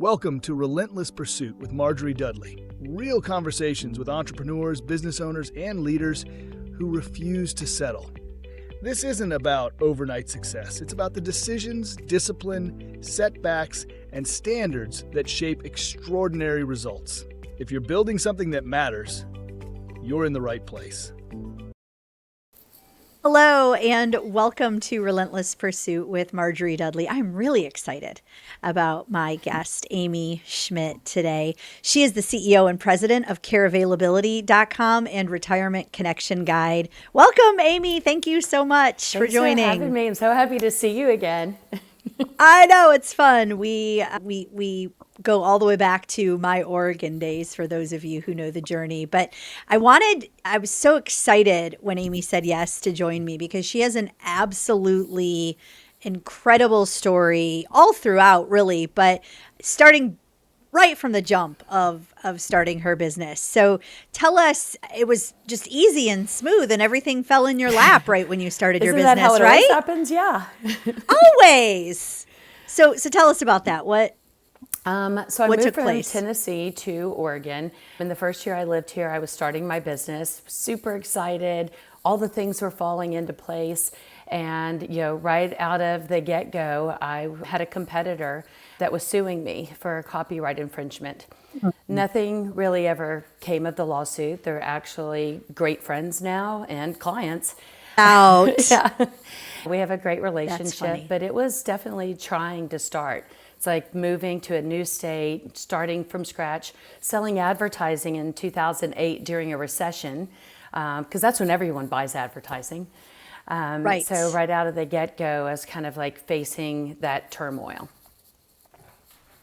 Welcome to Relentless Pursuit with Marjorie Dudley. Real conversations with entrepreneurs, business owners, and leaders who refuse to settle. This isn't about overnight success. It's about the decisions, discipline, setbacks, and standards that shape extraordinary results. If you're building something that matters, you're in the right place. Hello and welcome to Relentless Pursuit with Marjorie Dudley. I'm really excited about my guest, Amy Schmidt, today. She is the CEO and president of CareAvailability.com and Retirement Connection Guide. Welcome, Amy. Thank you so much for joining. Thanks for having me. I'm so happy to see you again. I know, it's fun. We go all the way back to my Oregon days for those of you who know the journey. But I was so excited when Amy said yes to join me because she has an absolutely incredible story all throughout, really, but starting right from the jump of starting her business. So tell us, it was just easy and smooth and everything fell in your lap right when you started your business, Isn't that how it right? always happens? Yeah. Always. So tell us about that. So I moved from Tennessee to Oregon. In the first year I lived here, I was starting my business, super excited. All the things were falling into place. And, right out of the get-go, I had a competitor that was suing me for copyright infringement. Mm-hmm. Nothing really ever came of the lawsuit. They're actually great friends now and clients. Out. Yeah. We have a great relationship, but it was definitely trying to start. It's like moving to a new state, starting from scratch, selling advertising in 2008 during a recession, because that's when everyone buys advertising. Right. So right out of the get-go, I was kind of like facing that turmoil.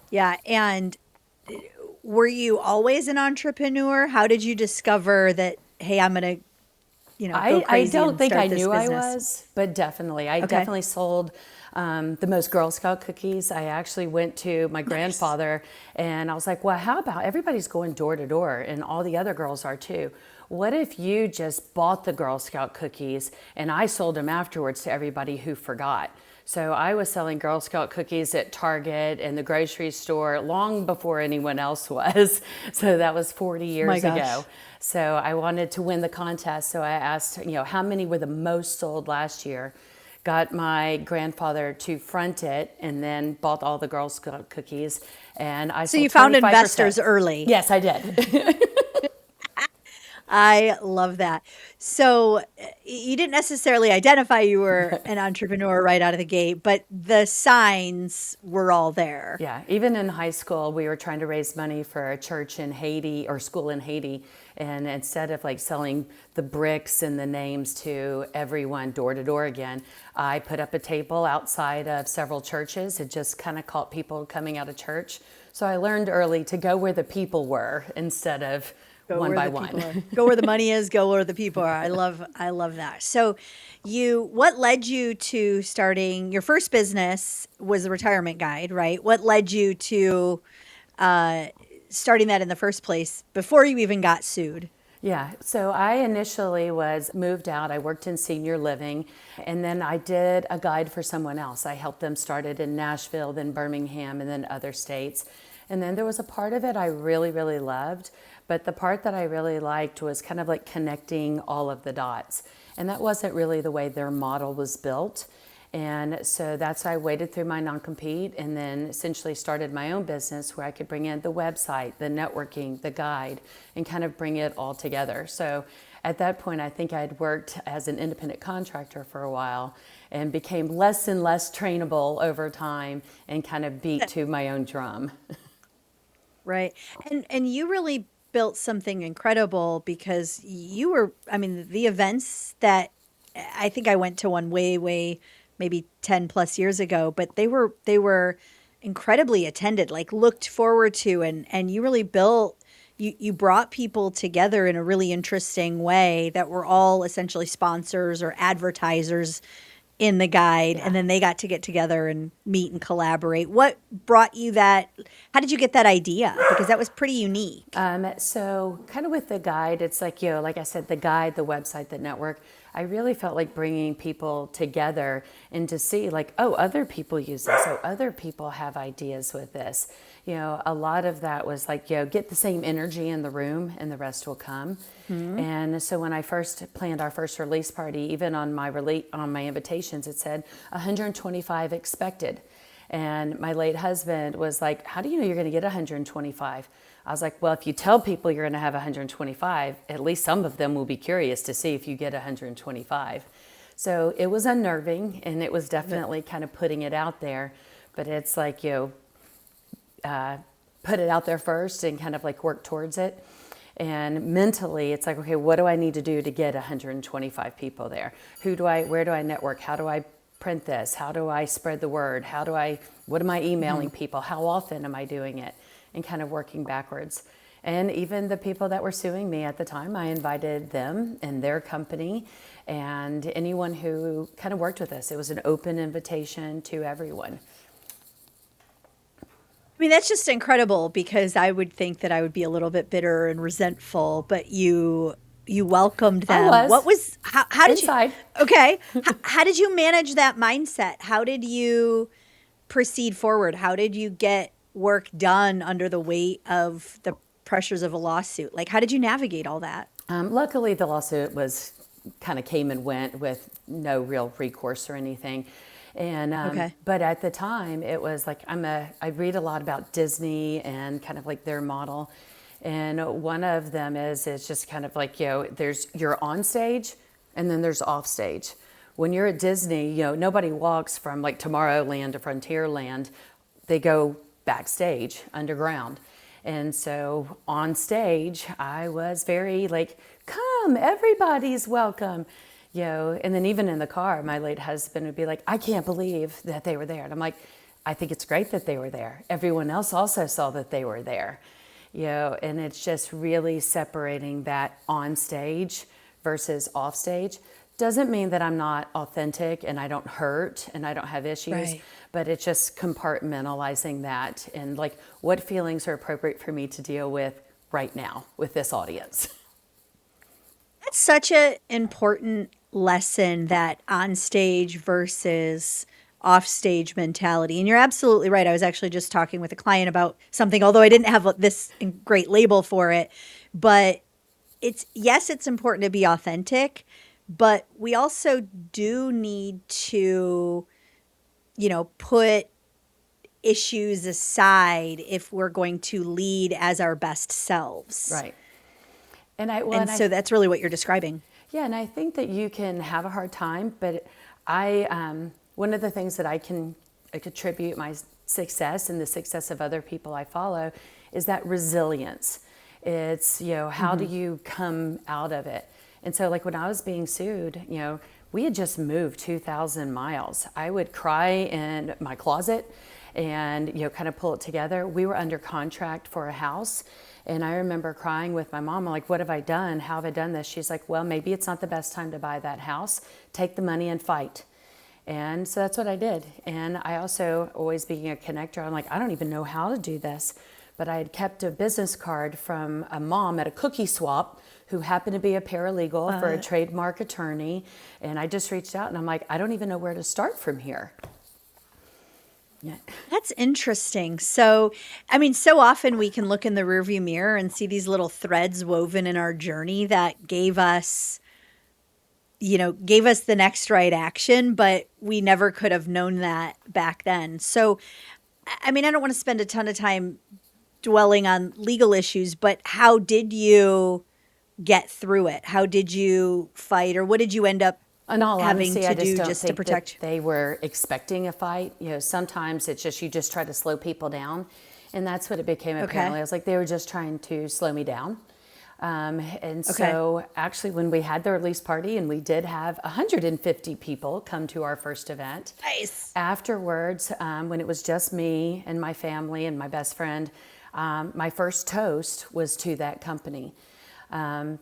Yeah. And were you always an entrepreneur? How did you discover that, hey, I'm going to go crazy I don't think I this knew business? I was, but definitely. I definitely sold the most Girl Scout cookies. I actually went to my grandfather and I was like, well, how about everybody's going door to door and all the other girls are too. What if you just bought the Girl Scout cookies and I sold them afterwards to everybody who forgot? So I was selling Girl Scout cookies at Target and the grocery store long before anyone else was. So that was 40 years ago. So I wanted to win the contest. So I asked, how many were the most sold last year? Got my grandfather to front it and then bought all the Girl Scout cookies. And I sold 25%. So you found investors early. Yes, I did. I love that. So you didn't necessarily identify you were an entrepreneur right out of the gate, but the signs were all there. Yeah, even in high school, we were trying to raise money for a church in Haiti or school in Haiti. And instead of like selling the bricks and the names to everyone door to door again, I put up a table outside of several churches. It just kind of caught people coming out of church. So I learned early to go where the people were instead of one by one. Go where the money is, go where the people are. I love that. So what led you to starting your first business was the Retirement Guide, right? What led you to starting that in the first place before you even got sued? Yeah, so I initially was moved out. I worked in senior living, and then I did a guide for someone else. I helped them start it in Nashville, then Birmingham, and then other states. And then there was a part of it I really, really loved, but the part that I really liked was kind of like connecting all of the dots. And that wasn't really the way their model was built. And so that's why I waited through my non-compete and then essentially started my own business where I could bring in the website, the networking, the guide, and kind of bring it all together. So at that point, I think I'd worked as an independent contractor for a while and became less and less trainable over time and kind of beat to my own drum. Right. And you really built something incredible because the events that I think I went to one way maybe 10 plus years ago, but they were incredibly attended, like looked forward to, and you really you brought people together in a really interesting way that were all essentially sponsors or advertisers in the guide. Yeah. And then they got to get together and meet and collaborate. What brought you that? How did you get that idea? Because that was pretty unique. So kind of with the guide, it's like, like I said, the guide, the website, the network, I really felt like bringing people together and to see like, oh, other people use this. Oh, other people have ideas with this. A lot of that was like, get the same energy in the room and the rest will come. And so when I first planned our first release party, even on my invitations, it said 125 expected. And my late husband was like, how do you know you're going to get 125? I was like, well, if you tell people you're going to have 125, at least some of them will be curious to see if you get 125. So it was unnerving, and it was definitely kind of putting it out there. But it's like, put it out there first and kind of like work towards it. And mentally, it's like, okay, what do I need to do to get 125 people there? Where do I network? How do I print this? How do I spread the word? What am I emailing people? How often am I doing it? And kind of working backwards. And even the people that were suing me at the time, I invited them and their company and anyone who kind of worked with us. It was an open invitation to everyone. I mean, that's just incredible, because I would think that I would be a little bit bitter and resentful, but you welcomed them. I was. What was how did Inside. you? Okay, how did you manage that mindset? How did you proceed forward? How did you get work done under the weight of the pressures of a lawsuit? Like, how did you navigate all that? Luckily, the lawsuit kind of came and went with no real recourse or anything. And but at the time, it was like I read a lot about Disney and kind of like their model, and one of them is just kind of like you're on stage, and then there's off stage. When you're at Disney, nobody walks from like Tomorrowland to Frontierland; they go backstage underground. And so on stage, I was very like, come, everybody's welcome. And then even in the car, my late husband would be like, I can't believe that they were there. And I'm like, I think it's great that they were there. Everyone else also saw that they were there. And it's just really separating that on stage versus off stage. Doesn't mean that I'm not authentic and I don't hurt and I don't have issues, Right. But it's just compartmentalizing that and like what feelings are appropriate for me to deal with right now with this audience. That's such an important lesson, that on stage versus off stage mentality. And you're absolutely right. I was actually just talking with a client about something, although I didn't have this great label for it. But it's important to be authentic, but we also do need to, put issues aside if we're going to lead as our best selves. Right. So that's really what you're describing. Yeah, and I think that you can have a hard time, but one of the things that I can attribute my success and the success of other people I follow is that resilience. It's, how do you come out of it? And so like when I was being sued, we had just moved 2,000 miles. I would cry in my closet and, kind of pull it together. We were under contract for a house. And I remember crying with my mom, I'm like, what have I done? How have I done this? She's like, well, maybe it's not the best time to buy that house. Take the money and fight. And so that's what I did. And I also, always being a connector, I'm like, I don't even know how to do this. But I had kept a business card from a mom at a cookie swap who happened to be a paralegal for a trademark attorney. And I just reached out and I'm like, I don't even know where to start from here. Yeah. That's interesting. So, so often we can look in the rearview mirror and see these little threads woven in our journey that gave us the next right action, but we never could have known that back then. So, I don't want to spend a ton of time dwelling on legal issues, but how did you get through it? How did you fight, or what did you end up In all having honesty, to I just do don't just to think protect that they were expecting a fight. Sometimes it's just you just try to slow people down, and that's what it became apparently. I was like, they were just trying to slow me down. So actually when we had the release party, and we did have 150 people come to our first event. Nice. Afterwards, when it was just me and my family and my best friend, my first toast was to that company.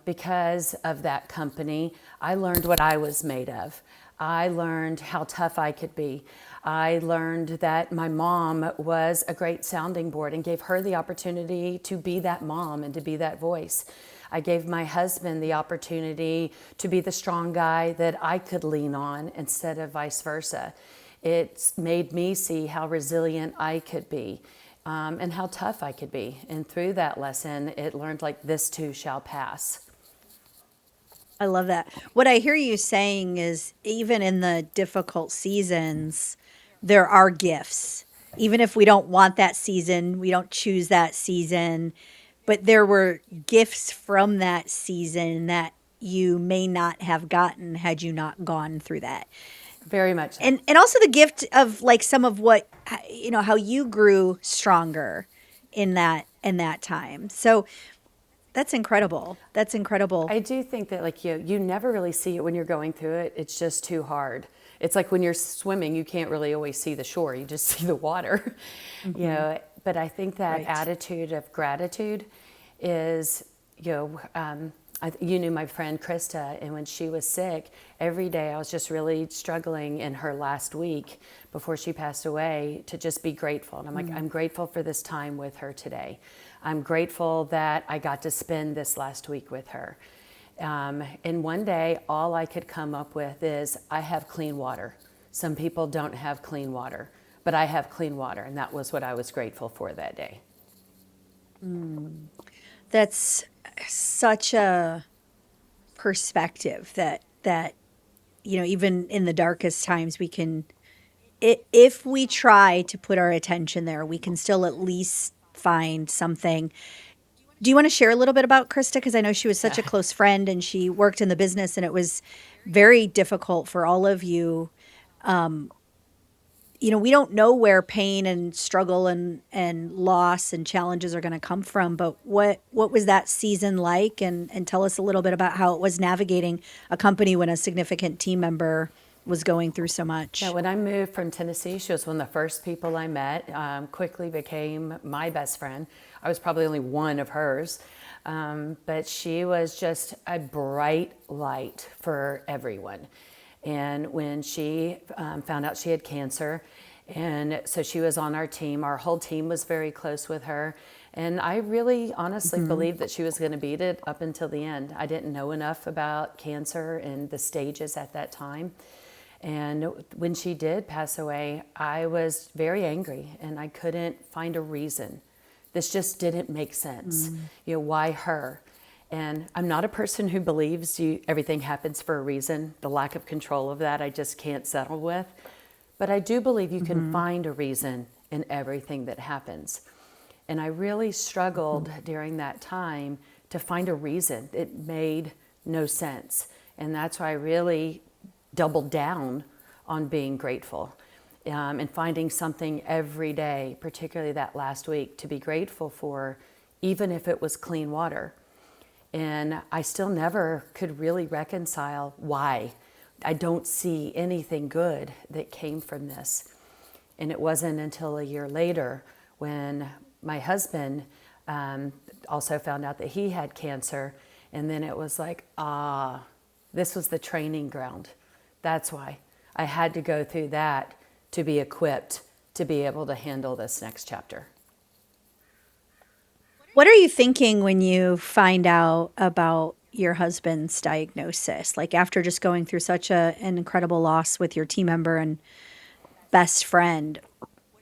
Because of that company, I learned what I was made of. I learned how tough I could be. I learned that my mom was a great sounding board and gave her the opportunity to be that mom and to be that voice. I gave my husband the opportunity to be the strong guy that I could lean on instead of vice versa. It made me see how resilient I could be. and how tough I could be. And through that lesson, it learned like this too shall pass. I love that. What I hear you saying is even in the difficult seasons, there are gifts. Even if we don't want that season, we don't choose that season, but there were gifts from that season that you may not have gotten had you not gone through that. Very much so. And also the gift of like some of what how you grew stronger in that time. So that's incredible. That's incredible. I do think that like you never really see it when you're going through it. It's just too hard. It's like when you're swimming, you can't really always see the shore. You just see the water, But I think that attitude of gratitude is, you knew my friend Krista, and when she was sick, every day I was just really struggling in her last week before she passed away to just be grateful. And I'm like, I'm grateful for this time with her today. I'm grateful that I got to spend this last week with her. And one day, all I could come up with is, I have clean water. Some people don't have clean water, but I have clean water. And that was what I was grateful for that day. That's such a perspective that even in the darkest times we can, if we try to put our attention there, we can still at least find something. Do you want to share a little bit about Krista? Because I know she was such a close friend and she worked in the business, and it was very difficult for all of you. We don't know where pain and struggle and loss and challenges are going to come from, but what was that season like? And tell us a little bit about how it was navigating a company when a significant team member was going through so much. Yeah, when I moved from Tennessee, she was one of the first people I met, quickly became my best friend. I was probably only one of hers, but she was just a bright light for everyone. And when she found out she had cancer, and so she was on our team, our whole team was very close with her. And I really honestly believed that she was going to beat it up until the end. I didn't know enough about cancer and the stages at that time. And when she did pass away, I was very angry and I couldn't find a reason. This just didn't make sense. Why her? And I'm not a person who believes everything happens for a reason. The lack of control of that, I just can't settle with. But I do believe you can find a reason in everything that happens. And I really struggled during that time to find a reason. It made no sense. And that's why I really doubled down on being grateful and finding something every day, particularly that last week, to be grateful for, even if it was clean water. And I still never could really reconcile why. I don't see anything good that came from this. And it wasn't until a year later when my husband also found out that he had cancer. And then it was like, this was the training ground. That's why I had to go through that to be equipped to be able to handle this next chapter. What are you thinking when you find out about your husband's diagnosis? Like after just going through such an incredible loss with your team member and best friend,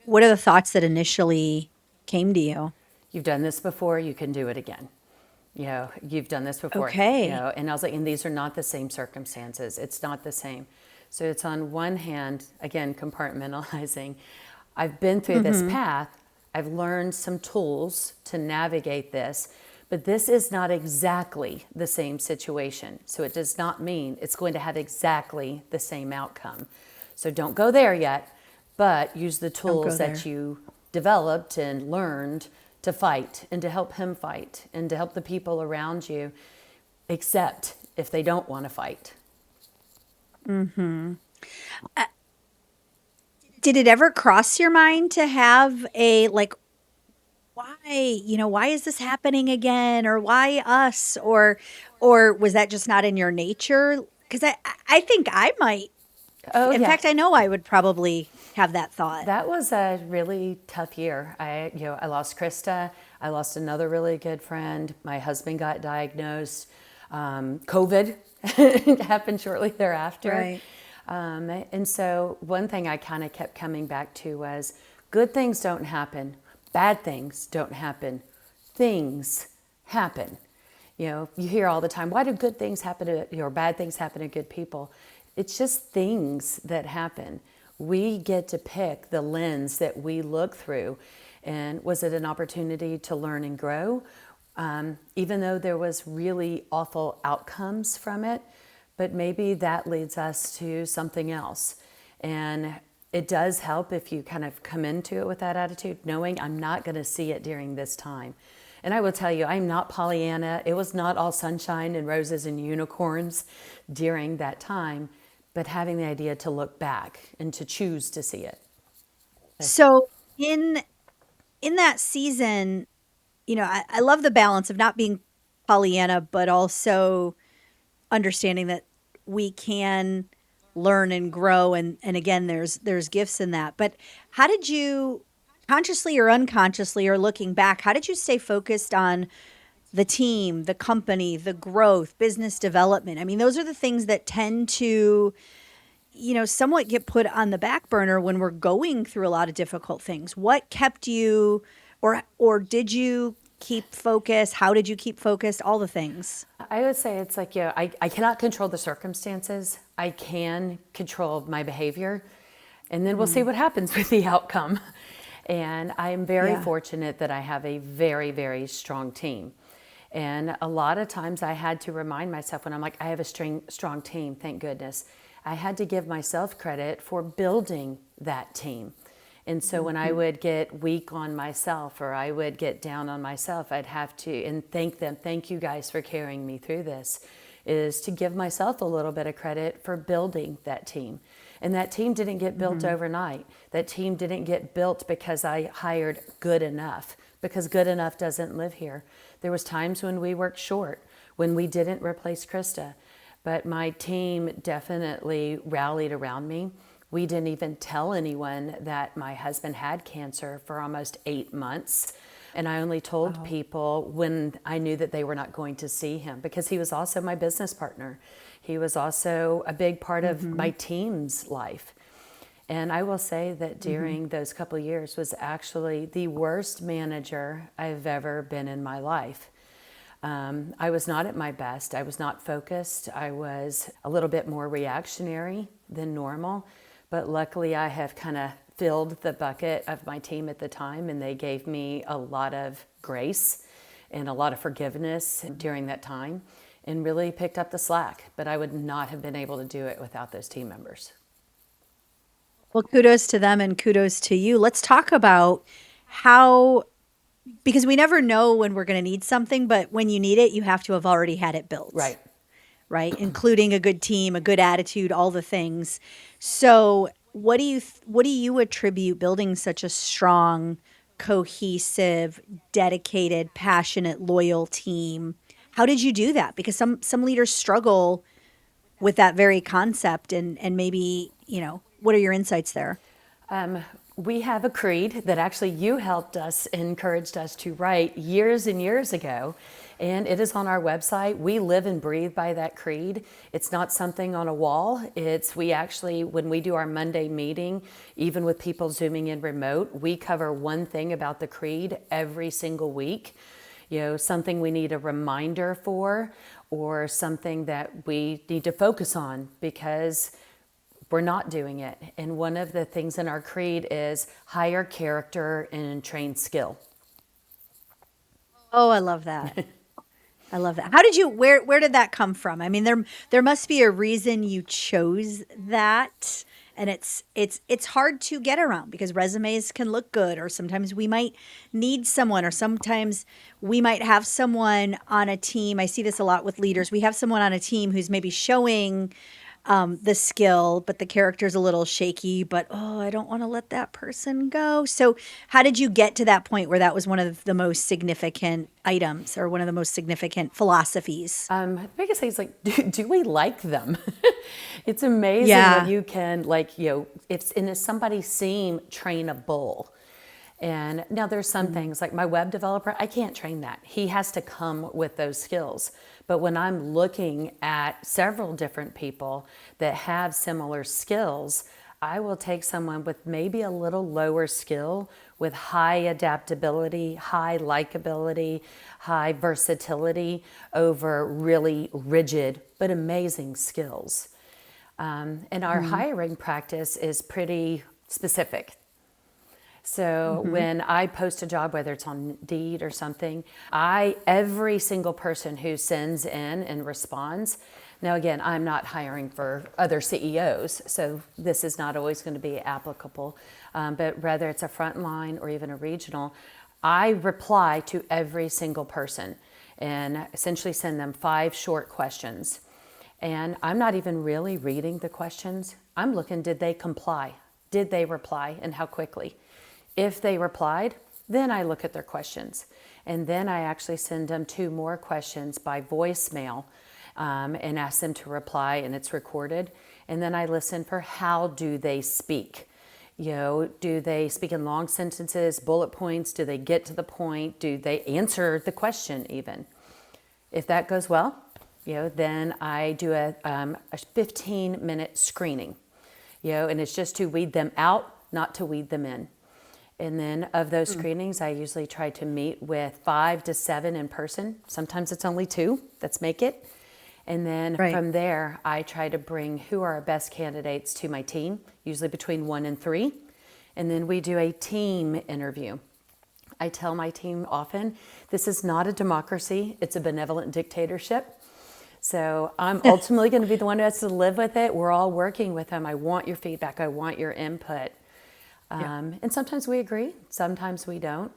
what are the thoughts that initially came to you? You've done this before, you can do it again. You've done this before. Okay. And I was like, and these are not the same circumstances. It's not the same. So it's on one hand, again, compartmentalizing. I've been through this path. I've learned some tools to navigate this, but this is not exactly the same situation. So it does not mean it's going to have exactly the same outcome. So don't go there yet, but use the tools that you developed and learned to fight and to help him fight and to help the people around you accept if they don't want to fight. Did it ever cross your mind to have a why is this happening again, or why us, or was that just not in your nature? Because I think I might. In fact, I know I would probably have that thought. That was a really tough year. I lost Krista. I lost another really good friend. My husband got diagnosed. COVID happened shortly thereafter. Right. And so one thing I kind of kept coming back to was good things don't happen Bad things don't happen. Things happen. You hear all the time, why do good things happen to, or bad things happen to good people? It's just things that happen. We get to pick the lens that we look through. And was it an opportunity to learn and grow? Even though there was really awful outcomes from it, but maybe that leads us to something else. And it does help if you kind of come into it with that attitude, knowing I'm not going to see it during this time. And I will tell you, I'm not Pollyanna. It was not all sunshine and roses and unicorns during that time, but having the idea to look back and to choose to see it. So in that season, I love the balance of not being Pollyanna, but also understanding that we can learn and grow. And again, there's gifts in that. But how did you, consciously or unconsciously or looking back, how did you stay focused on the team, the company, the growth, business development? I mean, those are the things that tend to, somewhat get put on the back burner when we're going through a lot of difficult things. What kept you, or did you keep focus? How did you keep focused? All the things. I would say it's like, I cannot control the circumstances. I can control my behavior, and then we'll see what happens with the outcome. And I'm very fortunate that I have a very, very strong team. And a lot of times I had to remind myself when I'm like, I have a strong team, thank goodness. I had to give myself credit for building that team. And so when I would get weak on myself or I would get down on myself, I'd have to, and thank them, thank you guys for carrying me through this, is to give myself a little bit of credit for building that team. And that team didn't get built overnight. That team didn't get built because I hired good enough, because good enough doesn't live here. There was times when we worked short, when we didn't replace Krista, but my team definitely rallied around me. We didn't even tell anyone that my husband had cancer for almost 8 months. And I only told people when I knew that they were not going to see him, because he was also my business partner. He was also a big part of my team's life. And I will say that during those couple of years was actually the worst manager I've ever been in my life. I was not at my best. I was not focused. I was a little bit more reactionary than normal. But luckily I have kind of filled the bucket of my team at the time, and they gave me a lot of grace and a lot of forgiveness during that time, and really picked up the slack. But I would not have been able to do it without those team members. Well, kudos to them and kudos to you. Let's talk about how, because we never know when we're going to need something, but when you need it, you have to have already had it built. Right? Including a good team, a good attitude, all the things. So what do you attribute building such a strong, cohesive, dedicated, passionate, loyal team? How did you do that? Because some leaders struggle with that very concept, and maybe, what are your insights there? We have a creed that actually you helped us, encouraged us to write years and years ago, and it is on our website. We live and breathe by that creed. It's not something on a wall. We actually, when we do our Monday meeting, even with people Zooming in remote, we cover one thing about the creed every single week. Something we need a reminder for, or something that we need to focus on because we're not doing it. And one of the things in our creed is hire character and train skill. Oh, I love that. I love that. How did you, where did that come from? I mean, there must be a reason you chose that. And it's hard to get around because resumes can look good, or sometimes we might need someone, or sometimes we might have someone on a team. I see this a lot with leaders. We have someone on a team who's maybe showing the skill, but the character's a little shaky, but, I don't want to let that person go. So how did you get to that point where that was one of the most significant items, or one of the most significant philosophies? The biggest thing is do we like them? It's amazing when you can if somebody seem trainable. And now there's some things like my web developer, I can't train that. He has to come with those skills. But when I'm looking at several different people that have similar skills, I will take someone with maybe a little lower skill with high adaptability, high likability, high versatility over really rigid but amazing skills. And our hiring practice is pretty specific. So when I post a job, whether it's on Indeed or something, every single person who sends in and responds. Now, again, I'm not hiring for other CEOs, so this is not always going to be applicable. But whether it's a frontline or even a regional, I reply to every single person and essentially send them 5 short questions. And I'm not even really reading the questions. I'm looking, did they comply? Did they reply, and how quickly? If they replied, then I look at their questions. And then I actually send them 2 more questions by voicemail and ask them to reply, and it's recorded. And then I listen for how do they speak. Do they speak in long sentences, bullet points? Do they get to the point? Do they answer the question even? If that goes well, then I do a 15-minute screening, and it's just to weed them out, not to weed them in. And then of those screenings, I usually try to meet with 5 to 7 in person. Sometimes it's only 2. Let's make it. And then from there, I try to bring who are our best candidates to my team, usually between 1 and 3. And then we do a team interview. I tell my team often, this is not a democracy. It's a benevolent dictatorship. So I'm ultimately going to be the one who has to live with it. We're all working with them. I want your feedback. I want your input. And sometimes we agree, sometimes we don't.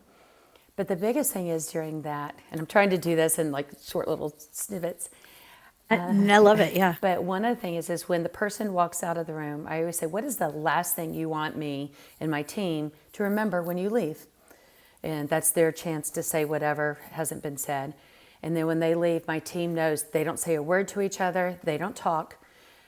But the biggest thing is during that, and I'm trying to do this in like short little snippets. And I love it, yeah. But one of the things is when the person walks out of the room, I always say, what is the last thing you want me and my team to remember when you leave? And that's their chance to say whatever hasn't been said. And then when they leave, my team knows they don't say a word to each other, they don't talk.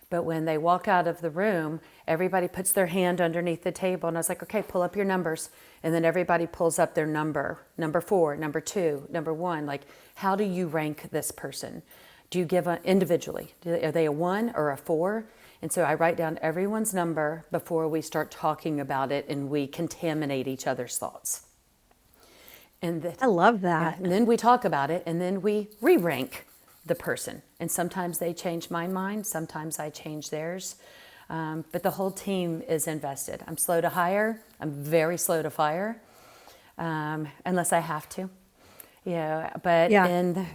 But when they walk out of the room, everybody puts their hand underneath the table. And I was like, okay, pull up your numbers. And then everybody pulls up their number 4, number 2, number 1. Like, how do you rank this person? Do you give individually? Are they a 1 or a 4? And so I write down everyone's number before we start talking about it, and we contaminate each other's thoughts. I love that. And then we talk about it, and then we re-rank the person. And sometimes they change my mind, sometimes I change theirs. But the whole team is invested. I'm slow to hire. I'm very slow to fire, unless I have to. But in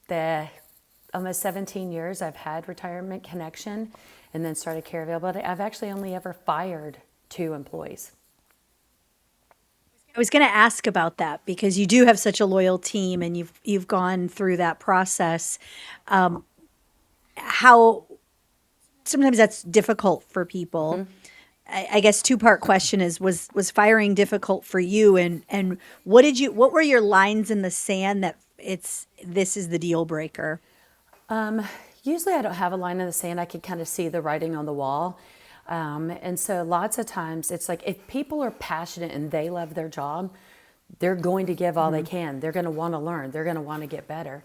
the almost 17 years I've had Retirement Connection and then started Care Availability, I've actually only ever fired 2 employees. I was going to ask about that because you do have such a loyal team and you've gone through that process. How sometimes that's difficult for people. I guess 2-part question is was firing difficult for you, and what were your lines in the sand that this is the deal breaker? Usually I don't have a line in the sand. I can kind of see the writing on the wall. And so lots of times it's like if people are passionate and they love their job, they're going to give all they can. They're going to want to learn. They're going to want to get better.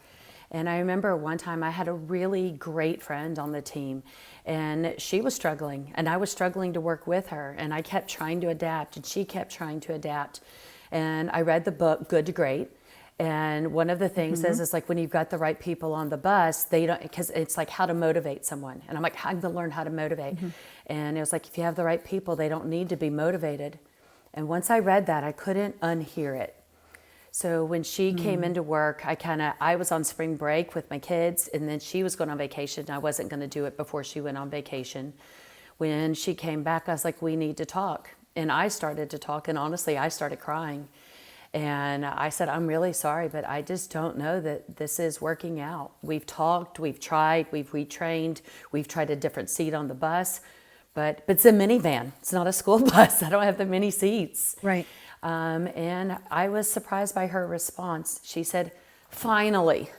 And I remember one time I had a really great friend on the team, and she was struggling, and I was struggling to work with her, and I kept trying to adapt, and she kept trying to adapt. And I read the book, Good to Great. And one of the things is like when you've got the right people on the bus, they don't, because it's like how to motivate someone. And I'm like, I'm going to learn how to motivate. And it was like, if you have the right people, they don't need to be motivated. And once I read that, I couldn't unhear it. So when she came into work, I was on spring break with my kids, and then she was going on vacation. I wasn't going to do it before she went on vacation. When she came back, I was like, we need to talk. And I started to talk, and honestly, I started crying. And I said, I'm really sorry, but I just don't know that this is working out. We've talked, we've tried, we've retrained, we've tried a different seat on the bus, but it's a minivan. It's not a school bus. I don't have the many seats. Right. And I was surprised by her response. She said, finally.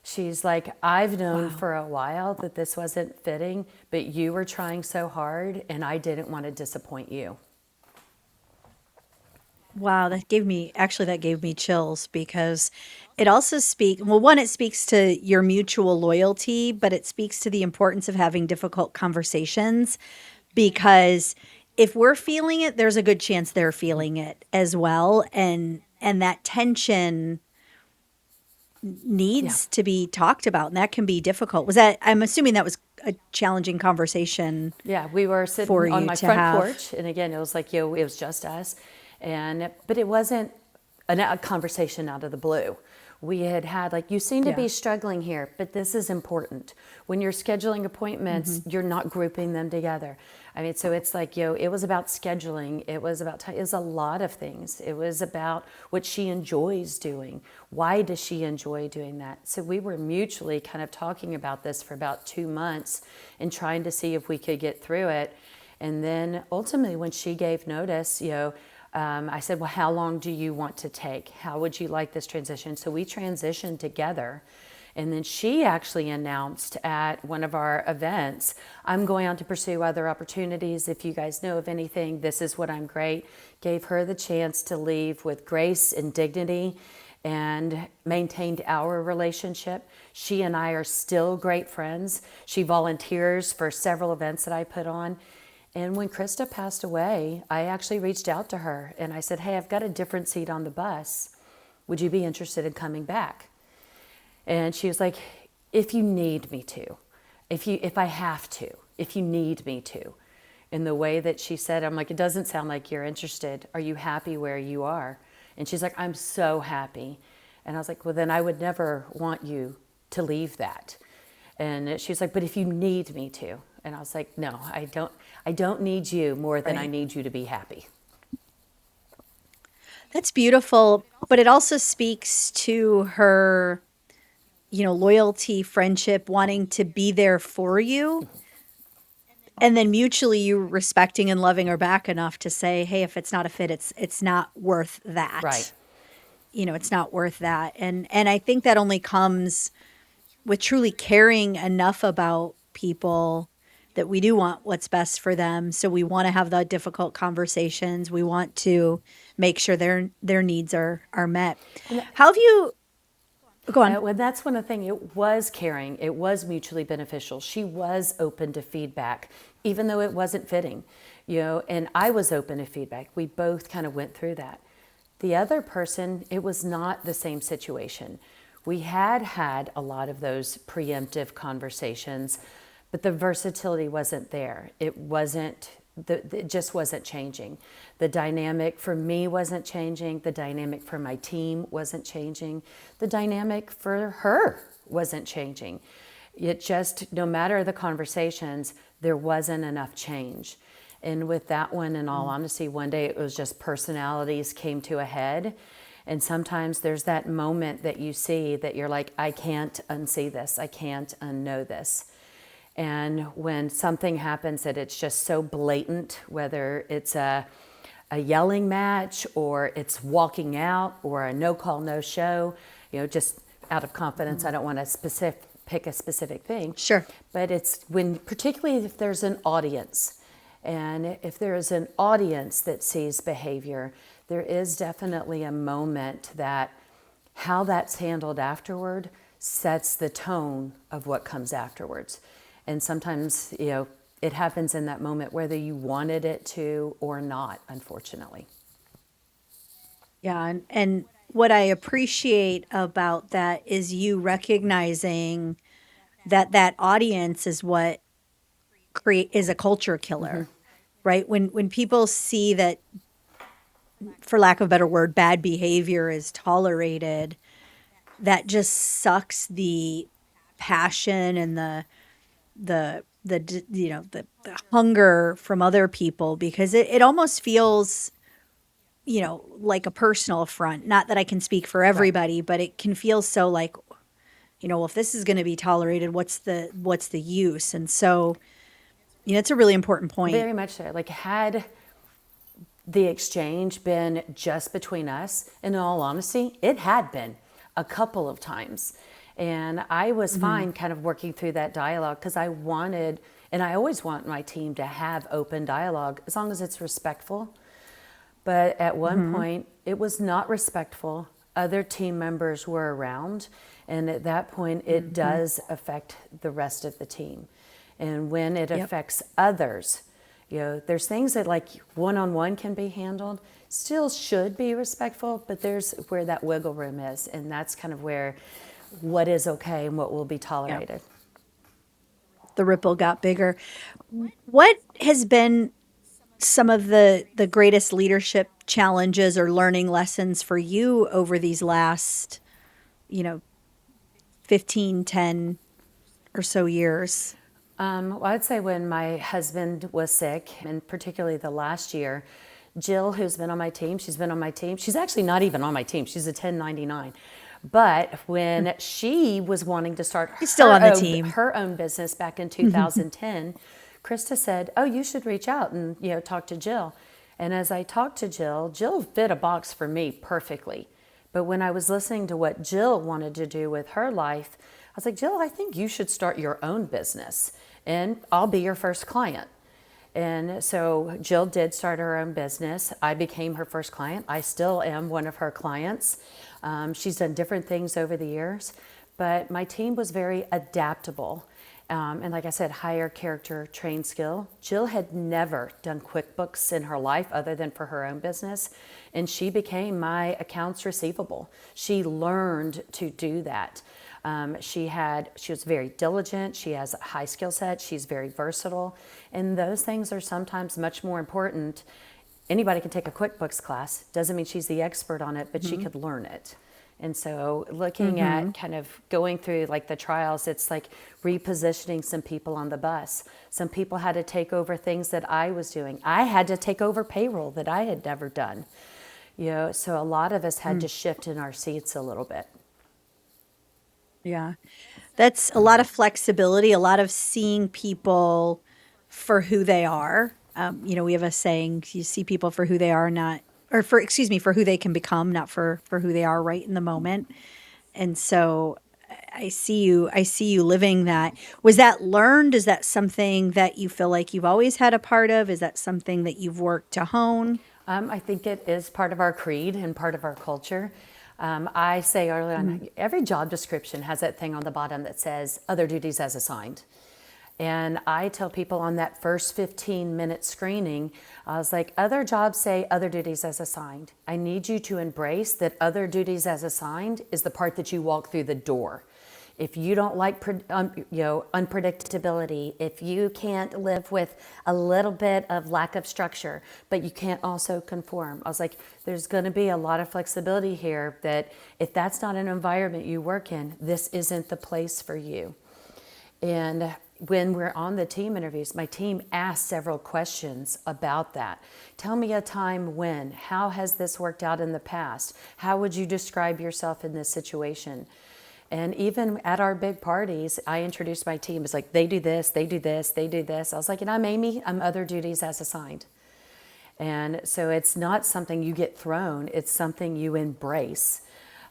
She's like, I've known for a while that this wasn't fitting, but you were trying so hard, and I didn't want to disappoint you. Wow, that gave me chills because it also it speaks to your mutual loyalty, but it speaks to the importance of having difficult conversations because if we're feeling it, there's a good chance they're feeling it as well. And that tension Yeah. needs to be talked about, and that can be difficult. Was that, I'm assuming that was a challenging conversation Yeah, we were for sitting on you my to front have. porch, and again, it was like, it was just us, but it wasn't a conversation out of the blue. We had like, you seem to Yeah. be struggling here, but this is important. When you're scheduling appointments, you're not grouping them together. I mean, so it's like, it was about scheduling. It was about time. It was a lot of things. It was about what she enjoys doing. Why does she enjoy doing that? So we were mutually kind of talking about this for about 2 months and trying to see if we could get through it. And then ultimately, when she gave notice, I said, well, how long do you want to take? How would you like this transition? So we transitioned together. And then she actually announced at one of our events, I'm going on to pursue other opportunities. If you guys know of anything, this is what I'm great. Gave her the chance to leave with grace and dignity and maintained our relationship. She and I are still great friends. She volunteers for several events that I put on. And when Krista passed away, I actually reached out to her and I said, hey, I've got a different seat on the bus. Would you be interested in coming back? And she was like, if you need me to, if I have to, if you need me to. In the way that she said, I'm like, it doesn't sound like you're interested. Are you happy where you are? And she's like, I'm so happy. And I was like, well, then I would never want you to leave that. And she's like, but if you need me to. And I was like, no, I don't need you more than I Right. need you to be happy. That's beautiful, but it also speaks to her, loyalty, friendship, wanting to be there for you. And then mutually you respecting and loving her back enough to say, hey, if it's not a fit, it's not worth Right. that. It's not worth that. And I think that only comes with truly caring enough about people that we do want what's best for them. So we want to have the difficult conversations. We want to make sure their needs are met. How have you go on? Well, that's one of the things. It was caring. It was mutually beneficial. She was open to feedback, even though it wasn't fitting, and I was open to feedback. We both kind of went through that. The other person, it was not the same situation. We had a lot of those preemptive conversations, but the versatility wasn't there. It just wasn't changing. The dynamic for me wasn't changing. The dynamic for my team wasn't changing. The dynamic for her wasn't changing. It just, no matter the conversations, there wasn't enough change. And with that one, in all honesty, one day it was just personalities came to a head. And sometimes there's that moment that you see that you're like, I can't unsee this. I can't unknow this. And when something happens that it's just so blatant, whether it's a yelling match or it's walking out or a no call, no show, just out of confidence, I don't want to pick a specific thing. Sure. But it's when, particularly if there's an audience, and if there is an audience that sees behavior, there is definitely a moment that how that's handled afterward sets the tone of what comes afterwards. And sometimes, it happens in that moment, whether you wanted it to or not, unfortunately. Yeah, and what I appreciate about that is you recognizing that audience is what is a culture killer, right? When people see that, for lack of a better word, bad behavior is tolerated, that just sucks the passion and the hunger from other people, because it almost feels like a personal affront. Not that I can speak for everybody, but it can feel so like, well, if this is going to be tolerated, what's the use? And so, it's a really important point. Very much so. Like, had the exchange been just between us, in all honesty, it had been a couple of times. And I was fine kind of working through that dialogue because I wanted, and I always want my team to have open dialogue as long as it's respectful. But at one point, it was not respectful. Other team members were around. And at that point, it does affect the rest of the team. And when it affects others, There's things that like one-on-one can be handled, still should be respectful, but there's where that wiggle room is. And that's kind of where what is okay and what will be tolerated. The ripple got bigger. What has been some of the greatest leadership challenges or learning lessons for you over these last, 15, 10 or so years? Well, I'd say when my husband was sick, and particularly the last year, Jill, who's been on my team, she's been on my team. She's actually not even on my team. She's a 1099. But when she was wanting to start her own business back in 2010, Krista said, "Oh, you should reach out and talk to Jill." And as I talked to Jill fit a box for me perfectly. But when I was listening to what Jill wanted to do with her life, I was like, "Jill, I think you should start your own business, and I'll be your first client." And so Jill did start her own business. I became her first client. I still am one of her clients. She's done different things over the years, but my team was very adaptable. And like I said, higher character, trained skill. Jill had never done QuickBooks in her life other than for her own business. And she became my accounts receivable. She learned to do that. She was very diligent. She has a high skill set. She's very versatile. And those things are sometimes much more important. Anybody can take a QuickBooks class. Doesn't mean she's the expert on it, but she could learn it. And so looking at kind of going through like the trials, it's like repositioning some people on the bus. Some people had to take over things that I was doing. I had to take over payroll that I had never done. So a lot of us had to shift in our seats a little bit. Yeah. That's a lot of flexibility, a lot of seeing people for who they are. We have a saying, you see people for who they are, for who they can become, not for who they are right in the moment. And so I see you living that. Was that learned? Is that something that you feel like you've always had a part of? Is that something that you've worked to hone? I think it is part of our creed and part of our culture. I say early on, every job description has that thing on the bottom that says other duties as assigned. And I tell people on that first 15-minute screening, I was like, other jobs say other duties as assigned. I need you to embrace that other duties as assigned is the part that you walk through the door. If you don't like unpredictability, if you can't live with a little bit of lack of structure, but you can't also conform. I was like, there's going to be a lot of flexibility here that if that's not an environment you work in, this isn't the place for you. And when we're on the team interviews, my team asks several questions about that. Tell me a time when. How has this worked out in the past? How would you describe yourself in this situation? And even at our big parties, I introduced my team. It's like, they do this, they do this, they do this. I was like, and I'm Amy, I'm other duties as assigned. And so it's not something you get thrown, it's something you embrace.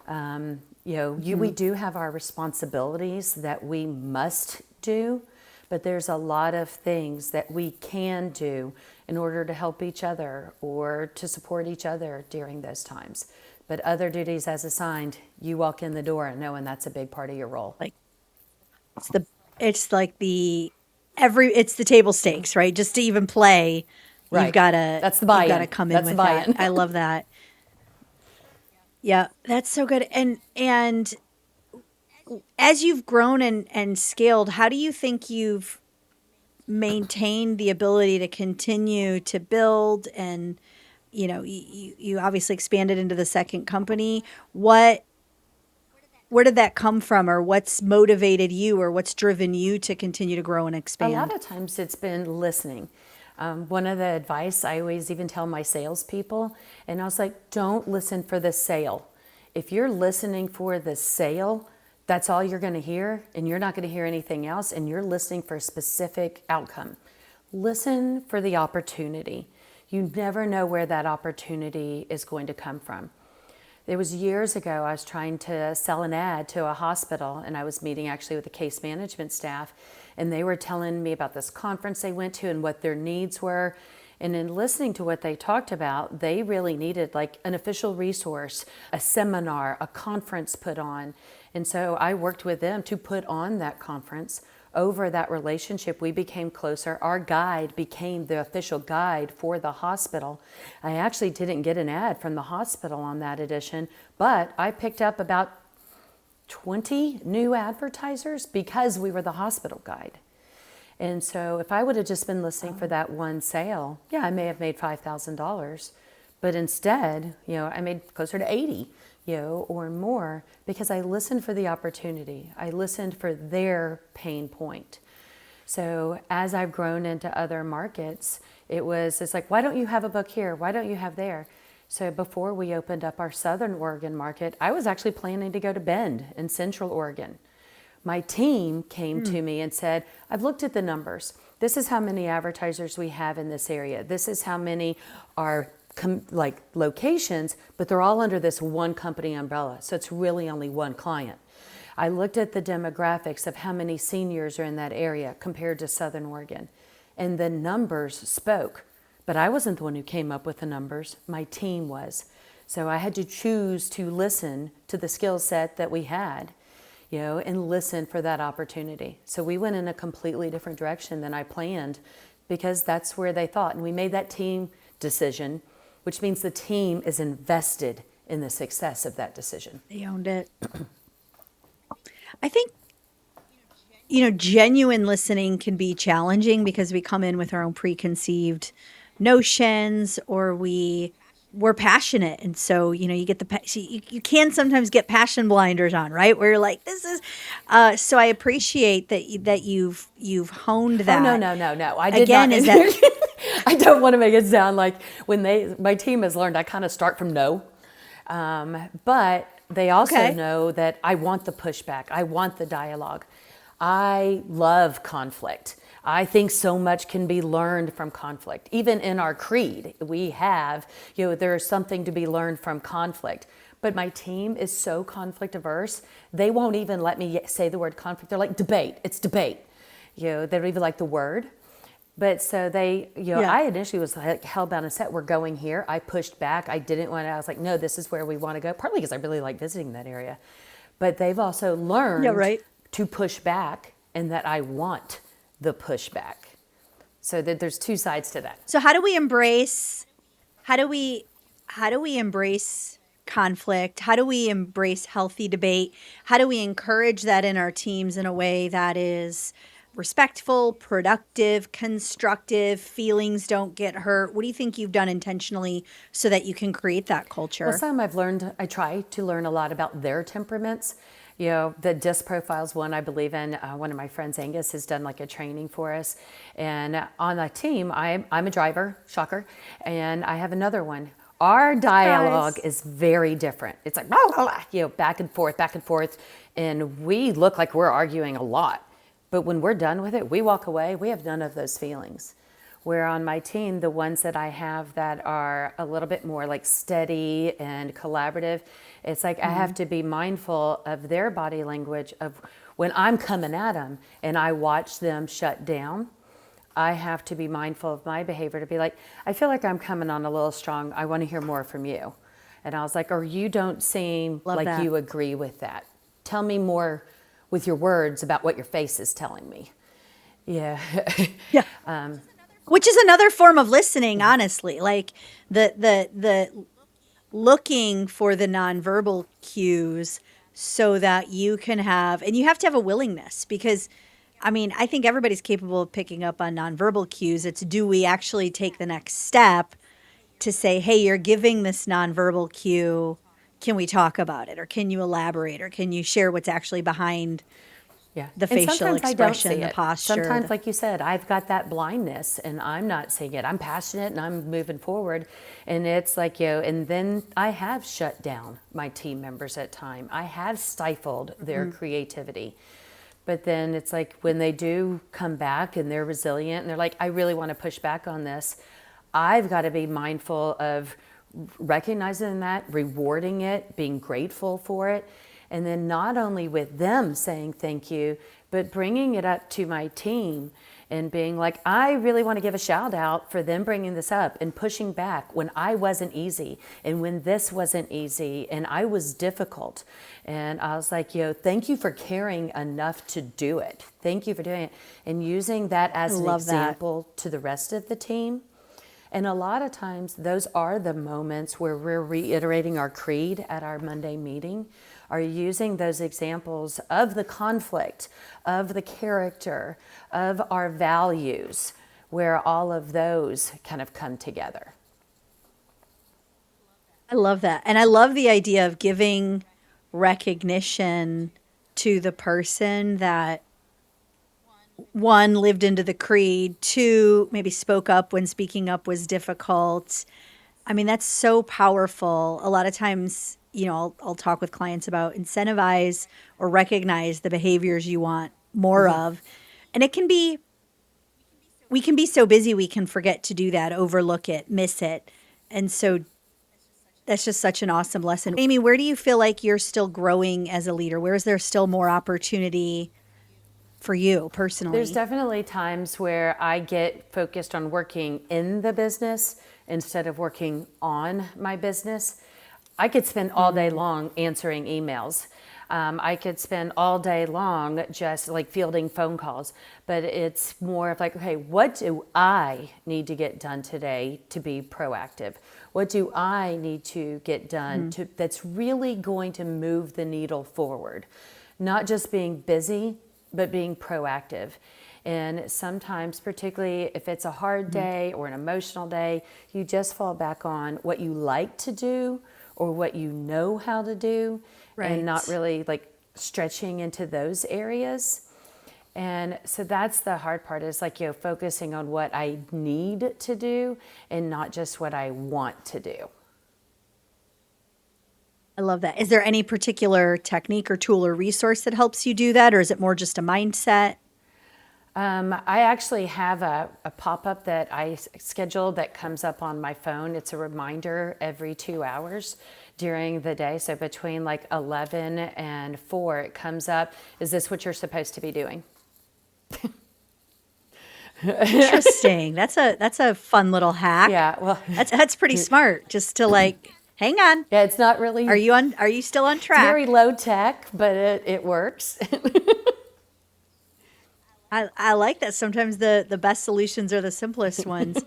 We do have our responsibilities that we must do, but there's a lot of things that we can do in order to help each other or to support each other during those times. But other duties as assigned, you walk in the door knowing that's a big part of your role. Like it's the table stakes, right? Just to even play, right. You've gotta come in with that. I love that. Yeah, that's so good. And as you've grown and scaled, how do you think you've maintained the ability to continue to build? And you obviously expanded into the second company. Where did that come from, or what's motivated you, or what's driven you to continue to grow and expand? A lot of times it's been listening. One of the advice I always even tell my salespeople, and I was like, don't listen for the sale. If you're listening for the sale, that's all you're going to hear, and you're not going to hear anything else, and you're listening for a specific outcome. Listen for the opportunity. You never know where that opportunity is going to come from. It was years ago, I was trying to sell an ad to a hospital, and I was meeting actually with the case management staff, and they were telling me about this conference they went to and what their needs were. And in listening to what they talked about, they really needed like an official resource, a seminar, a conference put on. And so I worked with them to put on that conference. Over that relationship, we became closer. Our guide became the official guide for the hospital. I actually didn't get an ad from the hospital on that edition, but I picked up about 20 new advertisers because we were the hospital guide. And so if I would have just been listening for that one sale, yeah, I may have made $5,000. But instead, I made closer to 80, or more, because I listened for the opportunity. I listened for their pain point. So as I've grown into other markets, it's like, why don't you have a book here? Why don't you have there? So before we opened up our Southern Oregon market, I was actually planning to go to Bend in Central Oregon. My team came to me and said, I've looked at the numbers. This is how many advertisers we have in this area. This is how many are locations, but they're all under this one company umbrella. So it's really only one client. I looked at the demographics of how many seniors are in that area compared to Southern Oregon. And the numbers spoke. But I wasn't the one who came up with the numbers. My team was. So I had to choose to listen to the skill set that we had, and listen for that opportunity. So we went in a completely different direction than I planned because that's where they thought. And we made that team decision, which means the team is invested in the success of that decision. They owned it. I think, genuine listening can be challenging because we come in with our own preconceived notions, or we're passionate, and so you get you can sometimes get passion blinders on, right? Where you're like, this is so I appreciate that you've honed that. Oh, no. I did again, not. Is that I don't want to make it sound like my team has learned I kind of start from no, but they also know that I want the pushback. I want the dialogue. I love conflict. I think so much can be learned from conflict. Even in our creed, we have, there's something to be learned from conflict. But my team is so conflict averse, they won't even let me say the word conflict. They're like, debate, it's debate. They don't even like the word. But so they, I initially was like hellbound and set, we're going here. I pushed back. I was like, no, this is where we want to go. Partly because I really like visiting that area. But they've also learned to push back, and that I want the pushback. So that there's two sides to that. So how do we embrace conflict? How do we embrace healthy debate? How do we encourage that in our teams in a way that is respectful, productive, constructive, feelings don't get hurt? What do you think you've done intentionally so that you can create that culture? Well, some I've learned, I try to learn a lot about their temperaments. The DISC profile's one I believe in. One of my friends, Angus, has done like a training for us. And on the team, I'm a driver, shocker, and I have another one. Our dialogue is very different. It's like, blah, blah, blah, back and forth. And we look like we're arguing a lot. But when we're done with it, we walk away, we have none of those feelings. Where on my team, the ones that I have that are a little bit more like steady and collaborative, it's like I have to be mindful of their body language of when I'm coming at them and I watch them shut down. I have to be mindful of my behavior to be like, I feel like I'm coming on a little strong. I want to hear more from you. And I was like, or you don't seem like you agree with that. Tell me more with your words about what your face is telling me. Yeah. Which is another form of listening, honestly. Like the looking for the nonverbal cues so that you can have, and you have to have a willingness, because I think everybody's capable of picking up on nonverbal cues. It's, do we actually take the next step to say, hey, you're giving this nonverbal cue. Can we talk about it? Or can you elaborate? Or can you share what's actually behind the facial expression, the posture? Sometimes, like you said, I've got that blindness and I'm not seeing it. I'm passionate and I'm moving forward. And it's like, and then I have shut down my team members at time. I have stifled their creativity. But then it's like when they do come back and they're resilient and they're like, I really want to push back on this, I've got to be mindful of recognizing that, rewarding it, being grateful for it. And then not only with them saying thank you, but bringing it up to my team and being like, I really want to give a shout out for them bringing this up and pushing back when I wasn't easy and when this wasn't easy and I was difficult. And I was like, thank you for caring enough to do it. Thank you for doing it. And using that as an example to the rest of the team. And a lot of times those are the moments where we're reiterating our creed at our Monday meeting, are using those examples of the conflict, of the character, of our values, where all of those kind of come together. I love that. And I love the idea of giving recognition to the person that, one, lived into the creed, two, maybe spoke up when speaking up was difficult. I mean, that's so powerful. A lot of times, I'll talk with clients about incentivize or recognize the behaviors you want more of. And we can be so busy we can forget to do that, overlook it, miss it. And so that's just such an awesome lesson. Amy, where do you feel like you're still growing as a leader? Where is there still more opportunity for you personally? There's definitely times where I get focused on working in the business instead of working on my business. I could spend all day long answering emails. I could spend all day long just like fielding phone calls, but it's more of like, okay, what do I need to get done today to be proactive? What do I need to get done that's really going to move the needle forward? Not just being busy, but being proactive. And sometimes, particularly if it's a hard day or an emotional day, you just fall back on what you like to do or what you know how to do, and not really like stretching into those areas. And so that's the hard part, is like, focusing on what I need to do and not just what I want to do. I love that. Is there any particular technique or tool or resource that helps you do that? Or is it more just a mindset? I actually have a pop-up that I scheduled that comes up on my phone. It's a reminder every 2 hours during the day. So between like 11 and 4, it comes up. Is this what you're supposed to be doing? Interesting. That's a fun little hack. Yeah, well, that's pretty smart. Just to like, hang on. yeah, it's not really. Are you still on track? It's very low tech, but it works. I like that. Sometimes the best solutions are the simplest ones.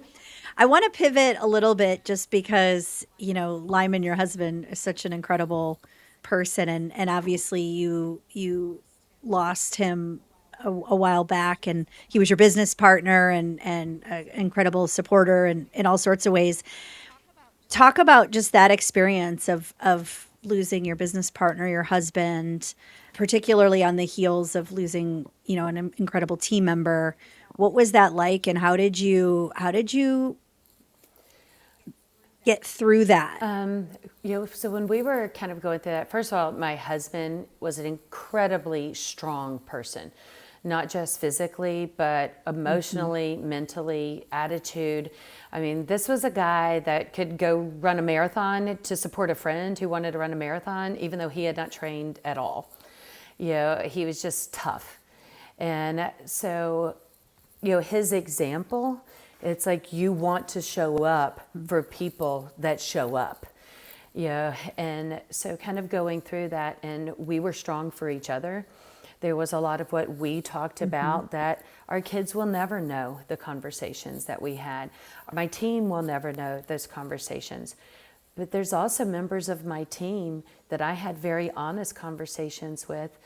I want to pivot a little bit just because, Lyman, your husband, is such an incredible person. And obviously you lost him a while back, and he was your business partner and an incredible supporter in all sorts of ways. Talk about just that experience of losing your business partner, your husband, particularly on the heels of losing, an incredible team member. What was that like, and how did you get through that? So when we were kind of going through that, first of all, my husband was an incredibly strong person, not just physically, but emotionally, mentally, attitude. I mean, this was a guy that could go run a marathon to support a friend who wanted to run a marathon, even though he had not trained at all. He was just tough. And so, his example, it's like you want to show up for people that show up. And so kind of going through that, and we were strong for each other. There was a lot of what we talked about that our kids will never know the conversations that we had. My team will never know those conversations. But there's also members of my team that I had very honest conversations with,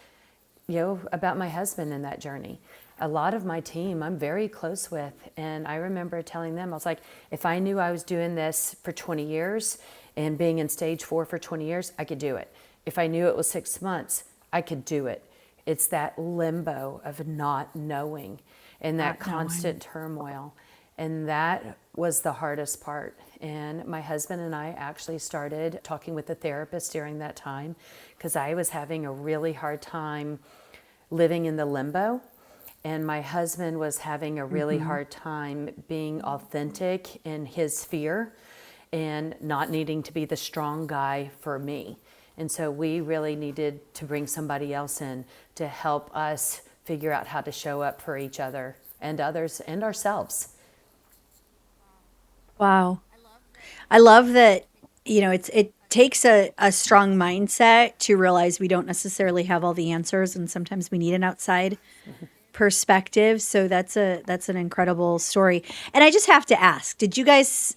about my husband in that journey. A lot of my team I'm very close with, and I remember telling them, I was like, if I knew I was doing this for 20 years and being in stage 4 for 20 years, I could do it. If I knew it was 6 months, I could do it. It's that limbo of not knowing and that constant turmoil. And that was the hardest part. And my husband and I actually started talking with a therapist during that time, because I was having a really hard time living in the limbo. And my husband was having a really hard time being authentic in his fear and not needing to be the strong guy for me. And so we really needed to bring somebody else in to help us figure out how to show up for each other and others and ourselves. Wow. I love that, it takes a strong mindset to realize we don't necessarily have all the answers and sometimes we need an outside perspective. So that's an incredible story. And I just have to ask, did you guys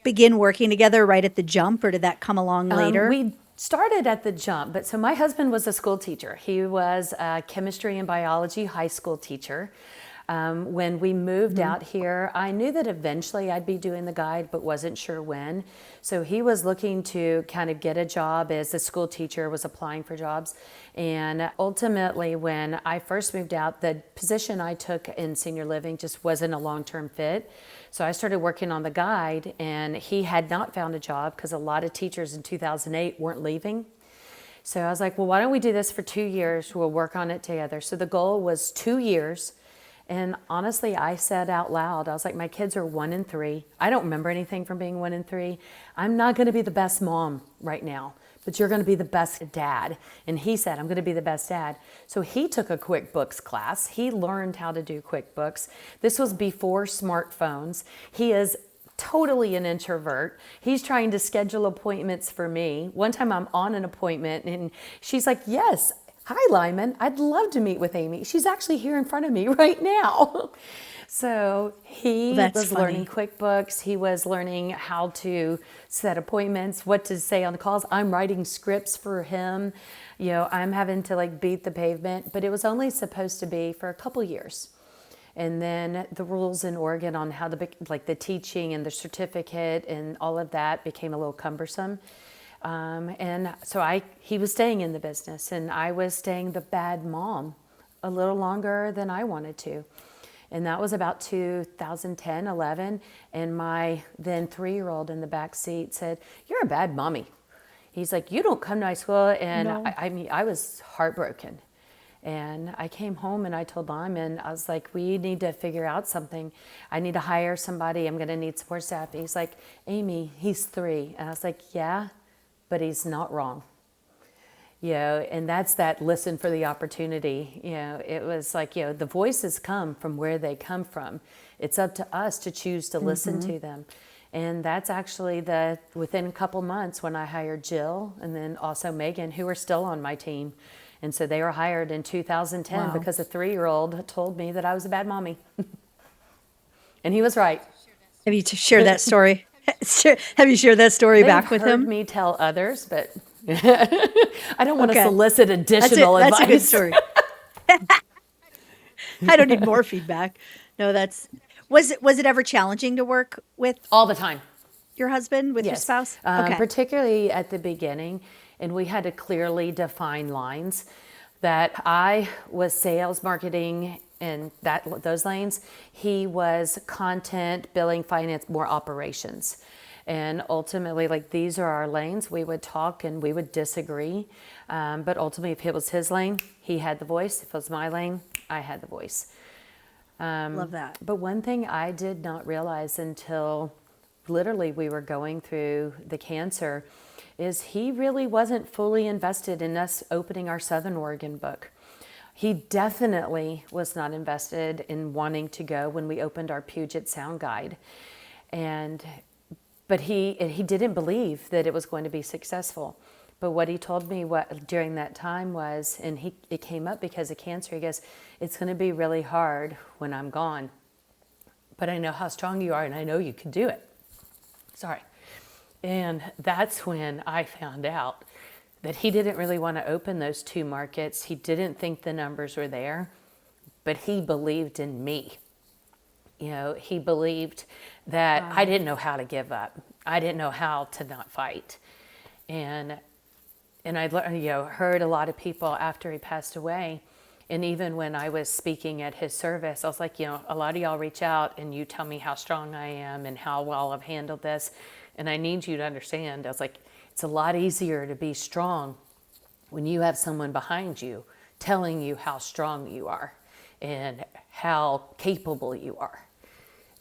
begin working together right at the jump or did that come along later? We started at the jump, but so my husband was a school teacher. He was a chemistry and biology high school teacher. When we moved out here, I knew that eventually I'd be doing the guide, but wasn't sure when. So he was looking to kind of get a job as a school teacher, was applying for jobs. And ultimately, when I first moved out, the position I took in senior living just wasn't a long-term fit. So I started working on the guide, and he had not found a job because a lot of teachers in 2008 weren't leaving. So I was like, well, why don't we do this for 2 years? We'll work on it together. So the goal was 2 years. And honestly, I said out loud, I was like, my kids are 1 and 3. I don't remember anything from being 1 and 3. I'm not going to be the best mom right now, but you're going to be the best dad. And he said, I'm going to be the best dad. So he took a QuickBooks class. He learned how to do QuickBooks. This was before smartphones. He is totally an introvert. He's trying to schedule appointments for me. One time I'm on an appointment and she's like, yes, hi, Lyman. I'd love to meet with Amy. She's actually here in front of me right now. So he was learning QuickBooks. He was learning how to set appointments, what to say on the calls. I'm writing scripts for him. I'm having to beat the pavement, but it was only supposed to be for a couple years. And then the rules in Oregon on how to, the teaching and the certificate and all of that became a little cumbersome. And so he was staying in the business and I was staying the bad mom a little longer than I wanted to. And that was about 2010, 11. And my then 3-year-old in the back seat said, you're a bad mommy. He's like, you don't come to my school. And no. I was heartbroken. And I came home and I told Mom, and I was like, we need to figure out something. I need to hire somebody. I'm going to need support staff. He's like, Amy, he's 3. And I was like, yeah, but he's not wrong. And that's that listen for the opportunity. It was like, the voices come from where they come from. It's up to us to choose to listen to them. And that's actually within a couple months when I hired Jill and then also Megan, who are still on my team. And so they were hired in 2010 because a 3-year-old told me that I was a bad mommy. And he was right. Have you shared that story? Have you shared that story back with him? They've heard me tell others, but I don't want to solicit additional advice. That's a good story. I don't need more feedback. No, was it ever challenging to work with all the time? Your husband, with your spouse? Okay. Particularly at the beginning, and we had to clearly define lines that I was sales, marketing, and those lanes. He was content, billing, finance, more operations. And ultimately, these are our lanes. We would talk and we would disagree. But ultimately, if it was his lane, he had the voice. If it was my lane, I had the voice. Love that. But one thing I did not realize until literally we were going through the cancer is he really wasn't fully invested in us opening our Southern Oregon book. He definitely was not invested in wanting to go when we opened our Puget Sound guide. But he didn't believe that it was going to be successful. But what he told me during that time was, and it came up because of cancer, he goes, it's going to be really hard when I'm gone. But I know how strong you are and I know you can do it. Sorry. And that's when I found out that he didn't really want to open those 2 markets. He didn't think the numbers were there, but he believed in me. He believed that I didn't know how to give up. I didn't know how to not fight. And I heard a lot of people after he passed away, and even when I was speaking at his service, I was like, a lot of y'all reach out and you tell me how strong I am and how well I've handled this. And I need you to understand, I was like, it's a lot easier to be strong when you have someone behind you telling you how strong you are and how capable you are.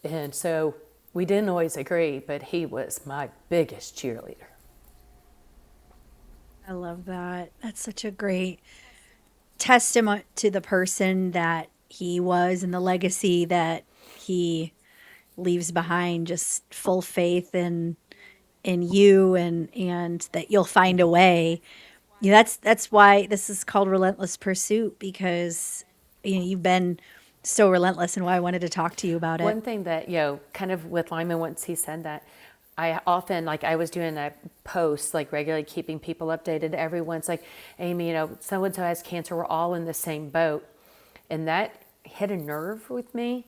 And so we didn't always agree, but he was my biggest cheerleader. I love that. That's such a great testament to the person that he was and the legacy that he leaves behind, just full faith in you and that you'll find a way. That's why this is called Relentless Pursuit, because you've been so relentless, and why I wanted to talk to you about it. One thing that, kind of with Lyman, once he said that, I often, I was doing a post, regularly keeping people updated. Everyone's like, Amy, so-and-so has cancer. We're all in the same boat. And that hit a nerve with me.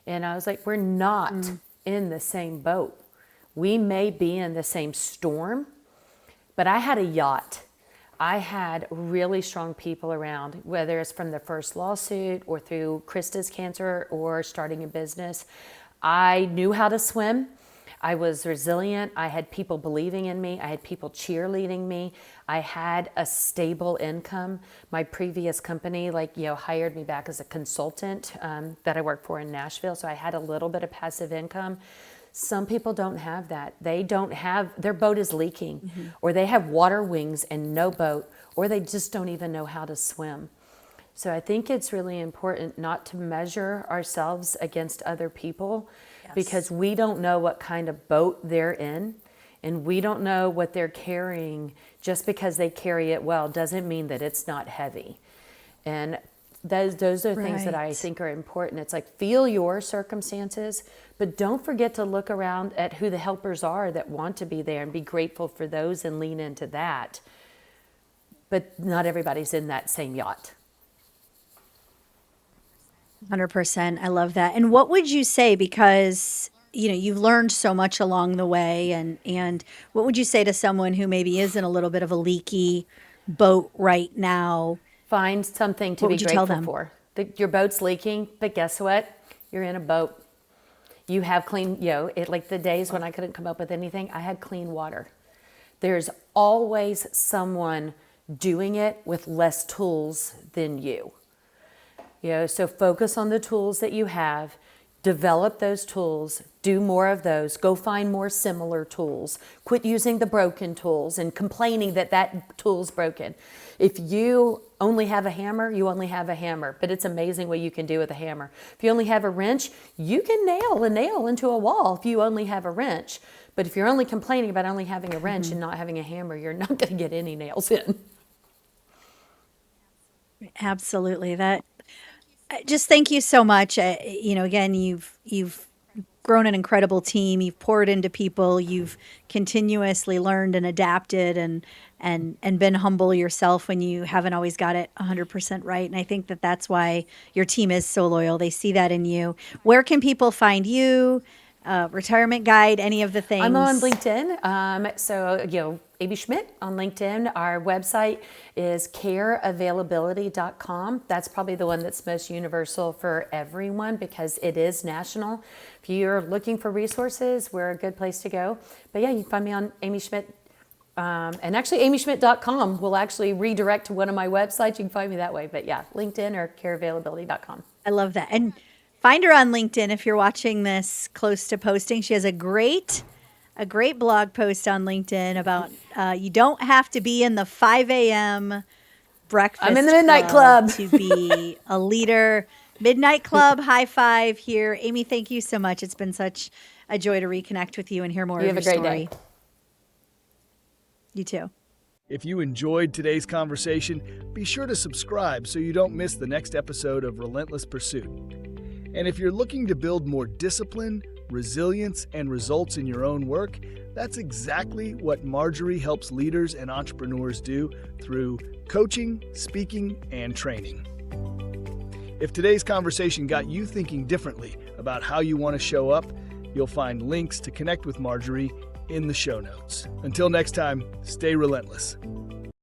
And I was like, we're not in the same boat. We may be in the same storm, but I had a yacht. I had really strong people around, whether it's from the first lawsuit or through Krista's cancer or starting a business. I knew how to swim. I was resilient. I had people believing in me. I had people cheerleading me. I had a stable income. My previous company, hired me back as a consultant that I worked for in Nashville. So I had a little bit of passive income. Some people don't have that. They don't have, their boat is leaking, or they have water wings and no boat, or they just don't even know how to swim. So I think it's really important not to measure ourselves against other people, because we don't know what kind of boat they're in, and we don't know what they're carrying. Just because they carry it well doesn't mean that it's not heavy. And those are things that I think are important. It's feel your circumstances, but don't forget to look around at who the helpers are that want to be there and be grateful for those and lean into that. But not everybody's in that same yacht. 100%. I love that. And what would you say, because you've learned so much along the way, and what would you say to someone who maybe is in a little bit of a leaky boat right now? Find something to be grateful for. Your boat's leaking, but guess what? You're in a boat. You have clean, the days when I couldn't come up with anything, I had clean water. There's always someone doing it with less tools than you. So focus on the tools that you have, develop those tools, do more of those, go find more similar tools, quit using the broken tools and complaining that tool's broken. If you only have a hammer, you only have a hammer, but it's amazing what you can do with a hammer. If you only have a wrench, you can nail a nail into a wall if you only have a wrench. But if you're only complaining about only having a wrench and not having a hammer, you're not going to get any nails in. Absolutely. Just thank you so much. Again, you've grown an incredible team. You've poured into people. You've continuously learned and adapted and been humble yourself when you haven't always got it 100% right. And I think that's why your team is so loyal. They see that in you. Where can people find you? Retirement Guide, any of the things? I'm on LinkedIn. So, Amy Schmidt on LinkedIn. Our website is careavailability.com. That's probably the one that's most universal for everyone because it is national. If you're looking for resources, we're a good place to go. But yeah, you can find me on Amy Schmidt. And actually, amyschmidt.com will actually redirect to one of my websites. You can find me that way. But yeah, LinkedIn or careavailability.com. I love that. And find her on LinkedIn if you're watching this close to posting. She has a great blog post on LinkedIn about you don't have to be in the 5 a.m. breakfast. I'm in the Midnight Club to be a leader. Midnight Club, high five here. Amy, thank you so much. It's been such a joy to reconnect with you and hear more of your story. You have a great day. You too. If you enjoyed today's conversation, be sure to subscribe so you don't miss the next episode of Relentless Pursuit. And if you're looking to build more discipline, resilience, and results in your own work, that's exactly what Marjorie helps leaders and entrepreneurs do through coaching, speaking, and training. If today's conversation got you thinking differently about how you want to show up, you'll find links to connect with Marjorie in the show notes. Until next time, stay relentless.